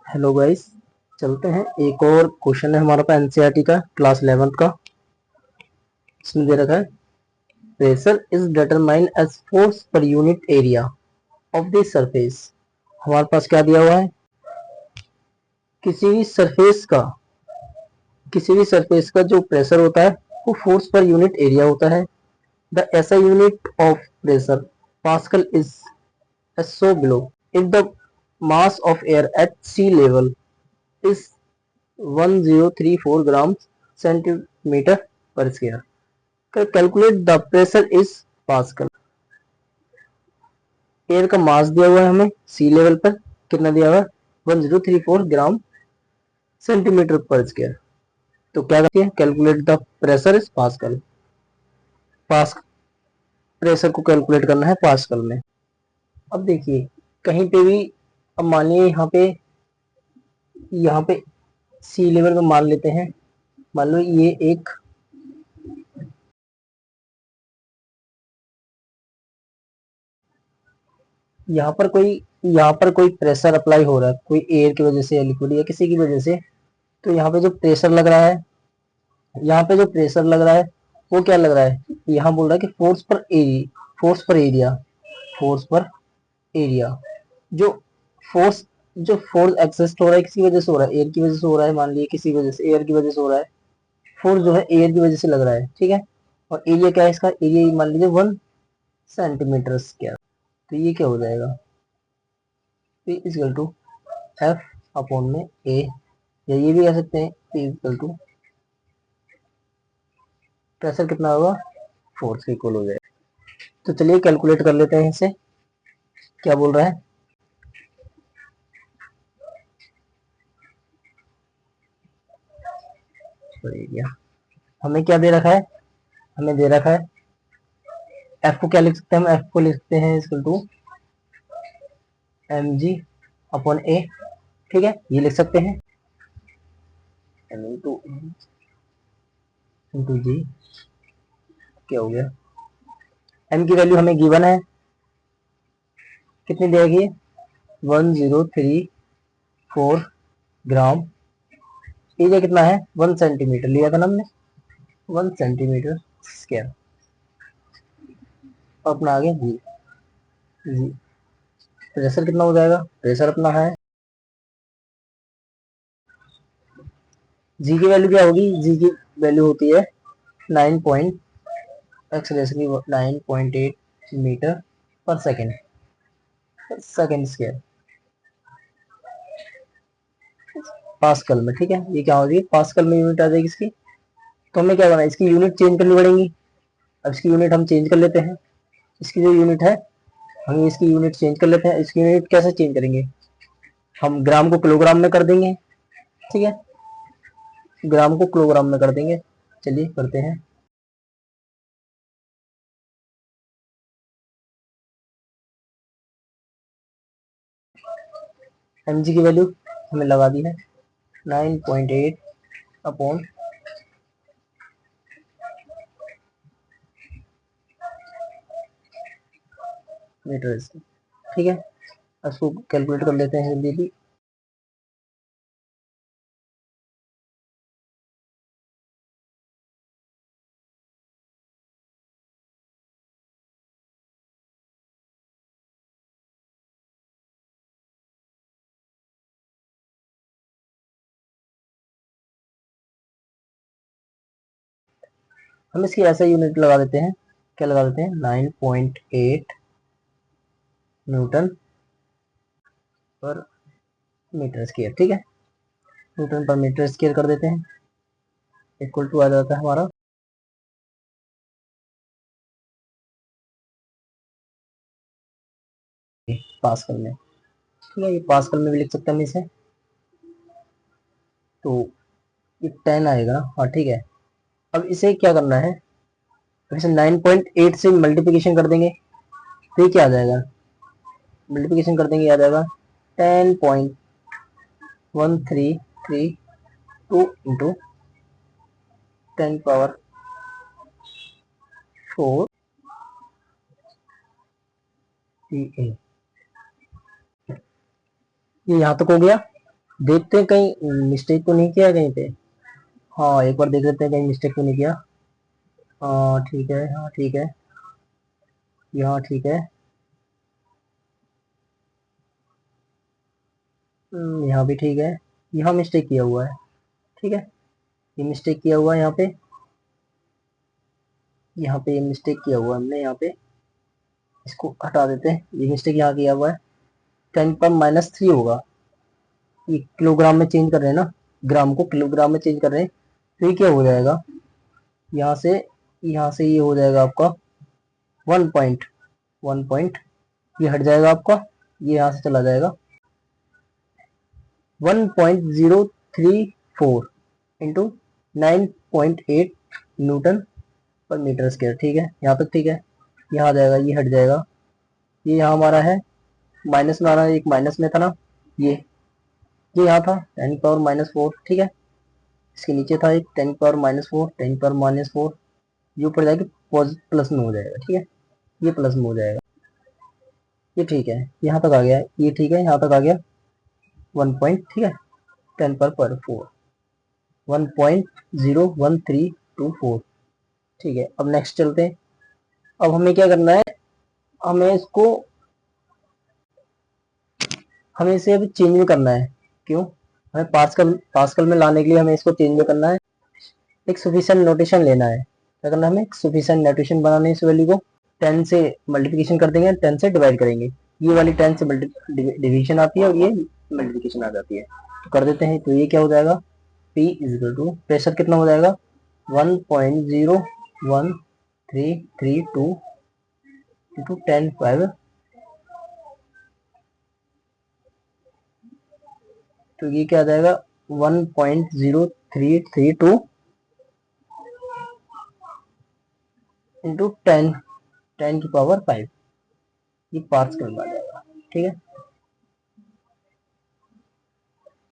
Hello guys, चलते हैं। एक और क्वेश्चन है हमारा पास एनसीईआरटी का क्लास 11th का। इसमें दे रखा है pressure is determined as force per unit area of the surface. हमारे पास क्या दिया हुआ है, किसी भी सरफेस का जो प्रेशर होता है वो फोर्स पर यूनिट एरिया होता है। The SI unit of pressure pascal is as so below. If the mass of air at sea level is 1034 grams centimeter per square, calculate the pressure is pascal. Air का मास दिया हुआ है हमें सी level पर, कितना दिया हुआ है 1034 ग्राम सेंटीमीटर पर स्क्वायर। तो क्या करते हैं, calculate the pressure is pascal. Pass pressure को कैलकुलेट करना है पास्कल में। अब देखिए कहीं पे भी, अब मानिए यहाँ पे सी लेवल में मान लेते हैं, मान लो ये एक यहाँ पर कोई प्रेशर अप्लाई हो रहा है, कोई एयर की वजह से या लिक्विड या किसी की वजह से। तो यहाँ पे जो प्रेशर लग रहा है, यहाँ पे जो प्रेशर लग रहा है वो क्या लग रहा है, यहाँ बोल रहा है कि फोर्स पर एरिया जो फोर्स जो फोर्स एक्सिस्ट हो रहा है किसी वजह से हो रहा है, एयर की वजह से हो रहा है, मान लीजिए किसी वजह से एयर की वजह से हो रहा है, फोर्स जो है एयर की वजह से लग रहा है, ठीक है। और एरिया क्या है इसका, एरिया मान लीजिए 1 सेंटीमीटर स्क्वायर। तो ये क्या हो जाएगा, P equal to F upon में ए, या ये भी कह सकते हैं P इक्वल टू प्रेशर कितना होगा, फोर्स के इक्वल हो जाएगा। तो चलिए कैलकुलेट कर लेते हैं इसे, क्या बोल रहा है। एरिया हमें क्या दे रखा है, हमें दे रखा है एफ को क्या लिख सकते हैं, हम एफ को लिख सकते हैं equal to M G upon A, ठीक है, ये लिख सकते हैं एम इंटू जी। क्या हो गया, एम की वैल्यू हमें गिवन है, कितनी देगी 1034 ग्राम। एरिया कितना है 1 सेंटीमीटर लिया था ना हमने, 1 सेंटीमीटर स्क्वायर। अपना आ गया जी। जी प्रेशर कितना हो जाएगा, प्रेशर अपना है, जी की वैल्यू क्या होगी, जी की वैल्यू होती है 9.8 मीटर पर सेकेंड, स्क्वायर पास्कल में, ठीक है। ये क्या होगी, पास्कल में यूनिट आ जाएगी इसकी। तो हमें क्या करना है, इसकी यूनिट चेंज करनी पड़ेगी। अब इसकी यूनिट हम चेंज कर लेते हैं, इसकी जो यूनिट है हम इसकी यूनिट चेंज कर लेते हैं। इसकी यूनिट कैसे चेंज करेंगे, हम ग्राम को किलोग्राम में कर देंगे, ठीक है, ग्राम को किलोग्राम में कर देंगे। चलिए करते हैं। एम जी की वैल्यू हमें लगा दी है 9.8 अपॉन मीटर, ठीक है। इसको कैलकुलेट कर लेते हैं जल्दी। हम इसकी ऐसा यूनिट लगा देते हैं, क्या लगा देते हैं 9.8 न्यूटन पर मीटर स्क्वायर, ठीक है, न्यूटन पर मीटर स्क्वायर कर देते हैं, इक्वल टू आ जाता है हमारा पास्कल में, ठीक है। ये पास्कल में भी लिख सकते हैं हम इसे, तो ये 10 आएगा ना, हाँ ठीक है। अब इसे क्या करना है, तो इसे 9.8 से मल्टीप्लिकेशन कर देंगे, तो ये क्या आ जाएगा, मल्टीप्लिकेशन कर देंगे आ जाएगा 10.1332 इंटू 10 पावर 4 ये यहाँ तक हो गया। देखते हैं कहीं मिस्टेक तो नहीं किया कहीं पे। हाँ एक बार देख लेते हैं कहीं मिस्टेक तो नहीं किया। हाँ ठीक है, हाँ ठीक है, यहाँ ठीक है। यहाँ भी ठीक है। यहाँ मिस्टेक किया हुआ है। ठीक है, ये मिस्टेक किया हुआ है यहाँ पे। यहाँ पे ये मिस्टेक किया हुआ है हमने यहाँ पे। इसको हटा देते हैं, ये मिस्टेक यहाँ किया हुआ है। 10 पर -3 होगा। ये किलोग्राम में चेंज कर रहे हैं ना, ग्राम को किलोग्राम में चेंज कर रहे हैं। तो ये क्या हो जाएगा, यहाँ से ये हो जाएगा आपका 1 पॉइंट। ये हट जाएगा आपका, ये यहाँ से चला जाएगा। 1.034 इंटू 9.8 न्यूटन पर मीटर स्क्वायर। ठीक है, यहाँ तक ठीक है। यहाँ आ जाएगा, ये हट जाएगा। ये यहाँ हमारा है, माइनस में आ रहा है, एक माइनस में था ना, ये यहाँ था 10 पावर -4। ठीक है, इसके नीचे था एक 10 पावर -4, 10 पावर -4। ये ऊपर जाके प्लस में हो जाएगा। ठीक है, ये प्लस में हो जाएगा। ये ठीक है, यहाँ तक आ गया, ये ठीक है, यहाँ तक आ गया 1 पॉइंट। ठीक है, 10 पर 4 1.01324। ठीक है, अब नेक्स्ट चलते हैं। अब हमें क्या करना है, हमें इसको हमें इसे अभी चेंज में करना है। क्यों, हमें पास्कल में लाने के लिए हमें इसको चेंज में करना है। एक सफिशिएंट नोटेशन लेना है। क्या करना है, हमें एक सफिशिएंट नोटेशन बनानी है। इस वैल्यू को 10 से मल्टीप्लिकेशन कर देंगे, 10 से डिवाइड करेंगे। ये वाली 10 से डिवीजन आती है और ये मल्टीप्लिकेशन आ जाती है। तो कर देते हैं, तो ये क्या हो जाएगा, P इजिकल टू प्रेशर कितना हो जाएगा 1.01332 इंटू 10 पावर। तो ये क्या आ जाएगा 1.0332 इंटू 10 10 की पावर 5। ये पार्ट्स में आ जाएगा। ठीक है,